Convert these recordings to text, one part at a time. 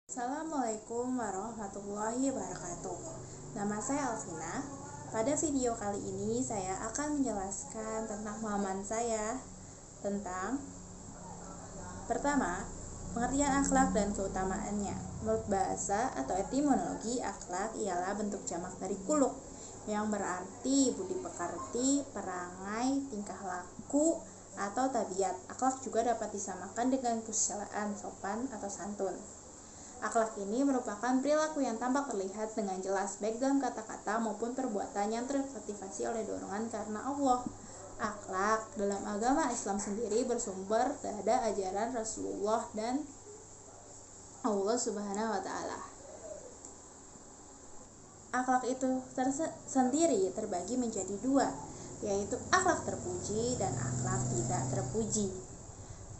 Assalamualaikum warahmatullahi wabarakatuh. Nama saya Alvina. Pada video kali ini saya akan menjelaskan tentang pemahaman saya tentang pertama, pengertian akhlak dan keutamaannya. Menurut bahasa atau etimologi, akhlak ialah bentuk jamak dari kuluk yang berarti budi pekerti, perangai, tingkah laku, atau tabiat. Akhlak juga dapat disamakan dengan kesusilaan, sopan, atau santun. Akhlak ini merupakan perilaku yang tampak terlihat dengan jelas baik dalam kata-kata maupun perbuatan yang termotivasi oleh dorongan karena Allah. Akhlak dalam agama Islam sendiri bersumber pada ajaran Rasulullah dan Allah Subhanahu wa Ta'ala. Akhlak itu sendiri terbagi menjadi dua, yaitu akhlak terpuji dan akhlak tidak terpuji.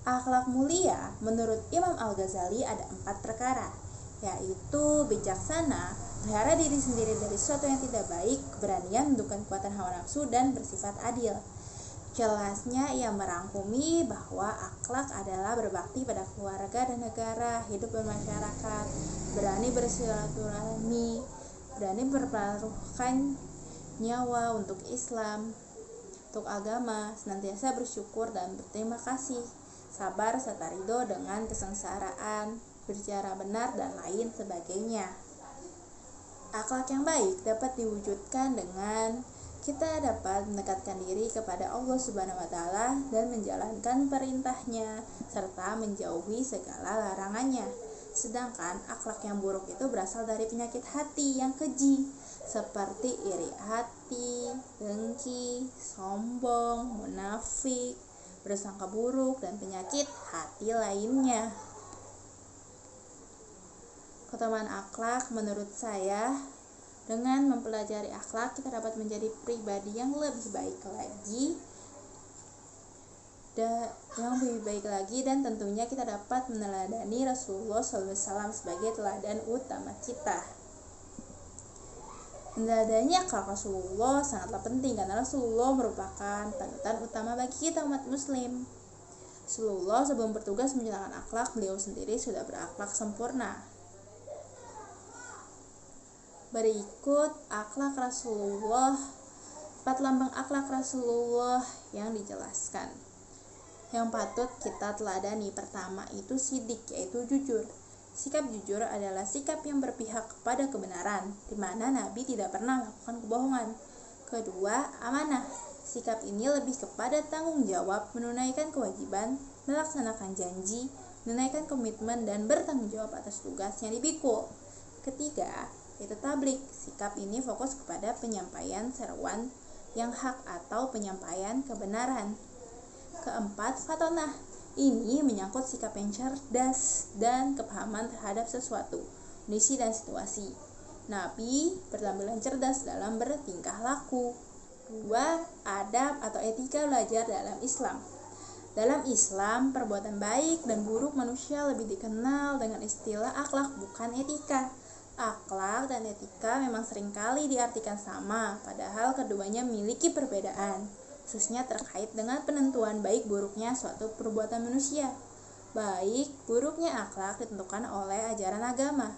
Akhlak mulia menurut Imam Al-Ghazali ada 4 perkara, yaitu bijaksana, melihara diri sendiri dari sesuatu yang tidak baik, keberanian menundukkan kekuatan hawa nafsu, dan bersifat adil. Jelasnya ia merangkumi bahwa akhlak adalah berbakti pada keluarga dan negara, hidup bermasyarakat, berani bersilaturahmi, berani bertaruhkan nyawa untuk Islam, untuk agama, senantiasa bersyukur dan berterima kasih, sabar serta ridho dengan kesengsaraan, berbicara benar, dan lain sebagainya. Akhlak yang baik dapat diwujudkan dengan kita dapat mendekatkan diri kepada Allah Subhanahu wa Ta'ala dan menjalankan perintahnya serta menjauhi segala larangannya. Sedangkan akhlak yang buruk itu berasal dari penyakit hati yang keji, seperti iri hati, dengki, sombong, munafik, bersangka buruk, dan penyakit hati lainnya. Keutamaan akhlak menurut saya, dengan mempelajari akhlak kita dapat menjadi pribadi yang lebih baik lagi dan tentunya kita dapat meneladani Rasulullah SAW sebagai teladan utama kita. Meneladani akhlak Rasulullah sangatlah penting karena Rasulullah merupakan panutan utama bagi kita umat muslim. Rasulullah sebelum bertugas menjalankan akhlak, beliau sendiri sudah berakhlak sempurna. Berikut akhlak Rasulullah, 4 lambang akhlak Rasulullah yang dijelaskan. Yang patut kita teladani pertama itu sidik, yaitu jujur. Sikap jujur adalah sikap yang berpihak kepada kebenaran, di mana Nabi tidak pernah melakukan kebohongan. Kedua, amanah. Sikap ini lebih kepada tanggung jawab, menunaikan kewajiban, melaksanakan janji, menunaikan komitmen, dan bertanggung jawab atas tugas yang dipikul. Ketiga, yaitu tablik. Sikap ini fokus kepada penyampaian seruan yang hak atau penyampaian kebenaran. Keempat, fatonah. Ini menyangkut sikap yang cerdas dan kepahaman terhadap sesuatu, kondisi dan situasi. Nabi bertampilan cerdas dalam bertingkah laku. 2. Adab atau etika belajar dalam Islam. Dalam Islam, perbuatan baik dan buruk manusia lebih dikenal dengan istilah akhlak, bukan etika. Akhlak dan etika memang seringkali diartikan sama, padahal keduanya memiliki perbedaan, khususnya terkait dengan penentuan baik buruknya suatu perbuatan manusia. Baik buruknya akhlak ditentukan oleh ajaran agama,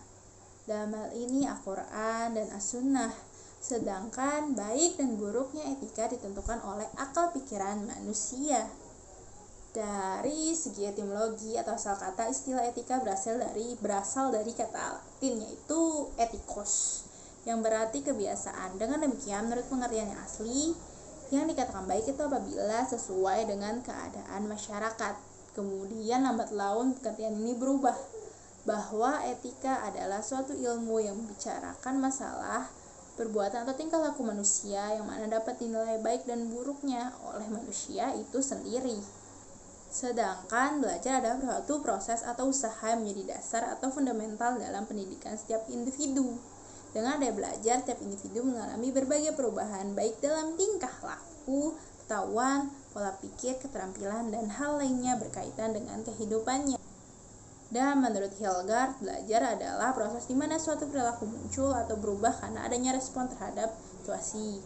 dalam hal ini Al-Quran dan As-Sunnah, sedangkan baik dan buruknya etika ditentukan oleh akal pikiran manusia. Dari segi etimologi atau asal kata, istilah etika berasal dari kata Latin, yaitu ethikos, yang berarti kebiasaan. Dengan demikian, menurut pengertian yang asli, yang dikatakan baik itu apabila sesuai dengan keadaan masyarakat. Kemudian lambat laun pengertian ini berubah, bahwa etika adalah suatu ilmu yang membicarakan masalah perbuatan atau tingkah laku manusia yang mana dapat dinilai baik dan buruknya oleh manusia itu sendiri. Sedangkan belajar adalah suatu proses atau usaha yang menjadi dasar atau fundamental dalam pendidikan setiap individu. Dengan adanya belajar, setiap individu mengalami berbagai perubahan baik dalam tingkah laku, pengetahuan, pola pikir, keterampilan, dan hal lainnya berkaitan dengan kehidupannya. Dan menurut Hildegard, belajar adalah proses di mana suatu perilaku muncul atau berubah karena adanya respon terhadap situasi.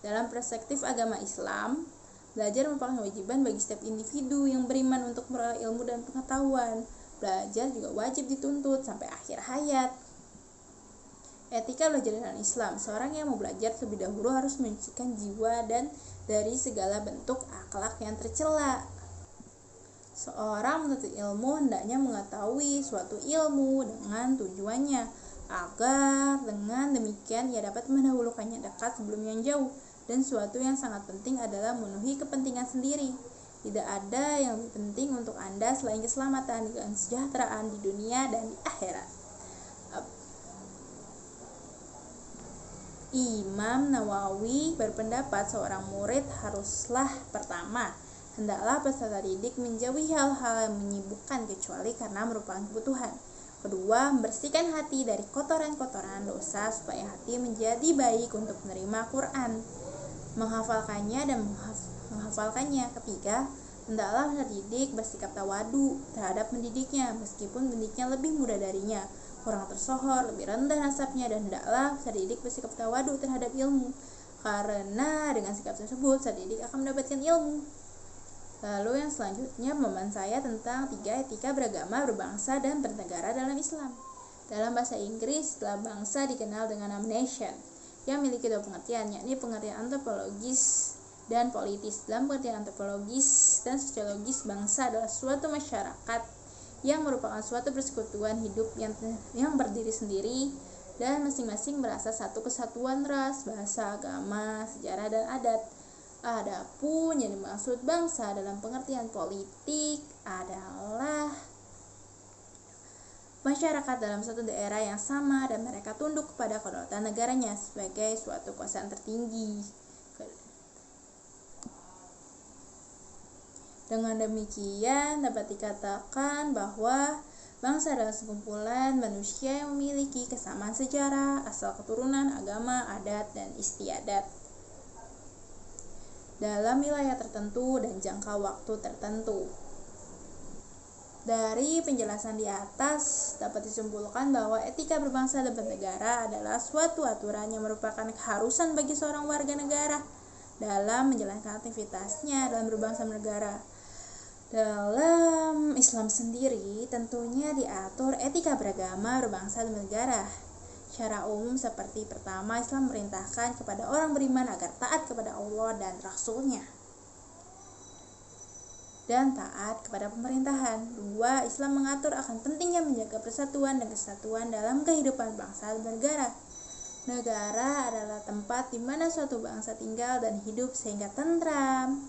Dalam perspektif agama Islam, Belajar merupakan kewajiban bagi setiap individu yang beriman untuk memperoleh ilmu dan pengetahuan. Belajar juga wajib dituntut sampai akhir hayat. Etika belajar dalam Islam. Seorang yang mau belajar terlebih dahulu harus menyucikan jiwa dan dari segala bentuk akhlak yang tercela. Seorang menuntut ilmu hendaknya mengetahui suatu ilmu dengan tujuannya, agar dengan demikian ia dapat mendahulukannya dekat sebelum yang jauh. Dan suatu yang sangat penting adalah memenuhi kepentingan sendiri. Tidak ada yang lebih penting untuk Anda selain keselamatan dan kesejahteraan di dunia dan di akhirat. Imam Nawawi berpendapat seorang murid haruslah pertama, hendaklah peserta didik menjauhi hal-hal yang menyibukkan kecuali karena merupakan kebutuhan. Kedua, membersihkan hati dari kotoran-kotoran dosa supaya hati menjadi baik untuk menerima Quran, menghafalkannya dan menghafalkannya. Ketiga, hendaklah peserta didik bersikap tawadu terhadap pendidiknya meskipun pendidiknya lebih muda darinya, kurang tersohor, lebih rendah nasabnya, dan hendaklah peserta didik bersikap tawadu terhadap ilmu, karena dengan sikap tersebut peserta didik akan mendapatkan ilmu. Lalu yang selanjutnya pemahaman saya tentang 3 etika beragama, berbangsa, dan bernegara dalam Islam. Dalam bahasa Inggris, istilah bangsa dikenal dengan nama nation, yang memiliki 2 pengertian, yakni pengertian antropologis dan politis. Dalam pengertian antropologis dan sosiologis, bangsa adalah suatu masyarakat yang merupakan suatu persekutuan hidup yang berdiri sendiri dan masing-masing merasa satu kesatuan ras, bahasa, agama, sejarah, dan adat. Adapun yang dimaksud bangsa dalam pengertian politik adalah masyarakat dalam suatu daerah yang sama dan mereka tunduk kepada kedaulatan negaranya sebagai suatu kekuasaan tertinggi. Dengan demikian dapat dikatakan bahwa bangsa adalah sekumpulan manusia yang memiliki kesamaan sejarah, asal keturunan, agama, adat, dan istiadat dalam wilayah tertentu dan jangka waktu tertentu. Dari penjelasan di atas dapat disimpulkan bahwa etika berbangsa dan bernegara adalah suatu aturan yang merupakan keharusan bagi seorang warga negara dalam menjalankan aktivitasnya dalam berbangsa dan bernegara. Dalam Islam sendiri tentunya diatur etika beragama, berbangsa, dan bernegara. Secara umum seperti pertama, Islam memerintahkan kepada orang beriman agar taat kepada Allah dan Rasul-Nya dan taat kepada pemerintahan. 2. Islam mengatur akan pentingnya menjaga persatuan dan kesatuan dalam kehidupan bangsa dan negara. Negara adalah tempat di mana suatu bangsa tinggal dan hidup sehingga tentram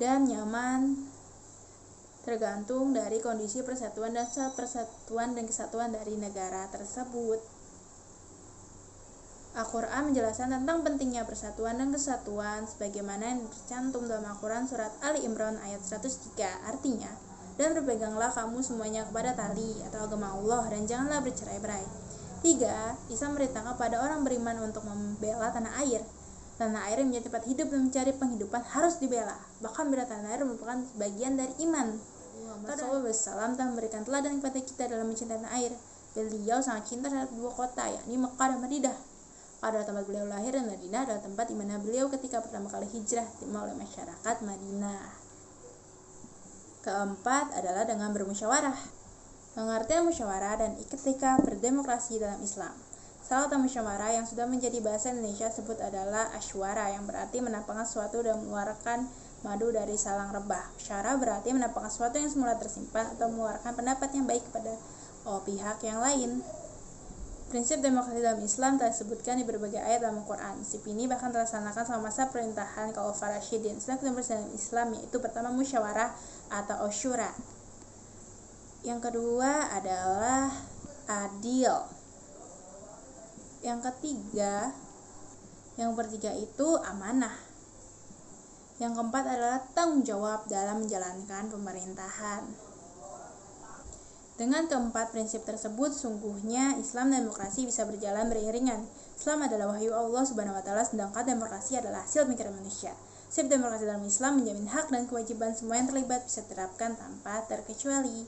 dan nyaman, tergantung dari kondisi persatuan dan kesatuan dari negara tersebut. Al-Quran menjelaskan tentang pentingnya persatuan dan kesatuan sebagaimana yang tercantum dalam Al-Quran surat Ali Imran ayat 103. Artinya, dan berpeganglah kamu semuanya kepada tali atau agama Allah dan janganlah bercerai-berai. 3. Islam merintahkan kepada orang beriman untuk membela tanah air. Tanah air yang menjadi tempat hidup dan mencari penghidupan harus dibela. Bahkan bila tanah air merupakan bagian dari iman. Rasulullah SAW telah memberikan teladan kepada kita dalam mencintai tanah air. Beliau sangat cinta terhadap 2 kota, yakni Mekah dan Madinah. Adalah tempat beliau lahir, dan Madinah adalah tempat di mana beliau ketika pertama kali hijrah diterima oleh masyarakat Madinah. Keempat adalah dengan bermusyawarah. Pengertian musyawarah dan etika berdemokrasi dalam Islam. Salah satu musyawarah yang sudah menjadi bahasa Indonesia sebut adalah asywarah, yang berarti menampakkan sesuatu dan mengeluarkan madu dari salang rebah. Musyawarah berarti menampakkan sesuatu yang semula tersimpan atau mengeluarkan pendapat yang baik kepada pihak yang lain. Prinsip demokrasi dalam Islam telah disebutkan di berbagai ayat dalam Al-Quran. Prinsip ini bahkan terlaksanakan selama masa perintahan Khalifah Rasyidin. Demokrasi dalam Islam yaitu pertama musyawarah atau asyura. Yang kedua adalah adil. Yang ketiga itu amanah. Yang keempat adalah tanggung jawab dalam menjalankan pemerintahan. Dengan keempat prinsip tersebut, sungguhnya Islam dan demokrasi bisa berjalan beriringan. Islam adalah wahyu Allah Subhanahu wa taala, sedangkan demokrasi adalah hasil pemikiran manusia. Prinsip demokrasi dalam Islam menjamin hak dan kewajiban semua yang terlibat bisa diterapkan tanpa terkecuali.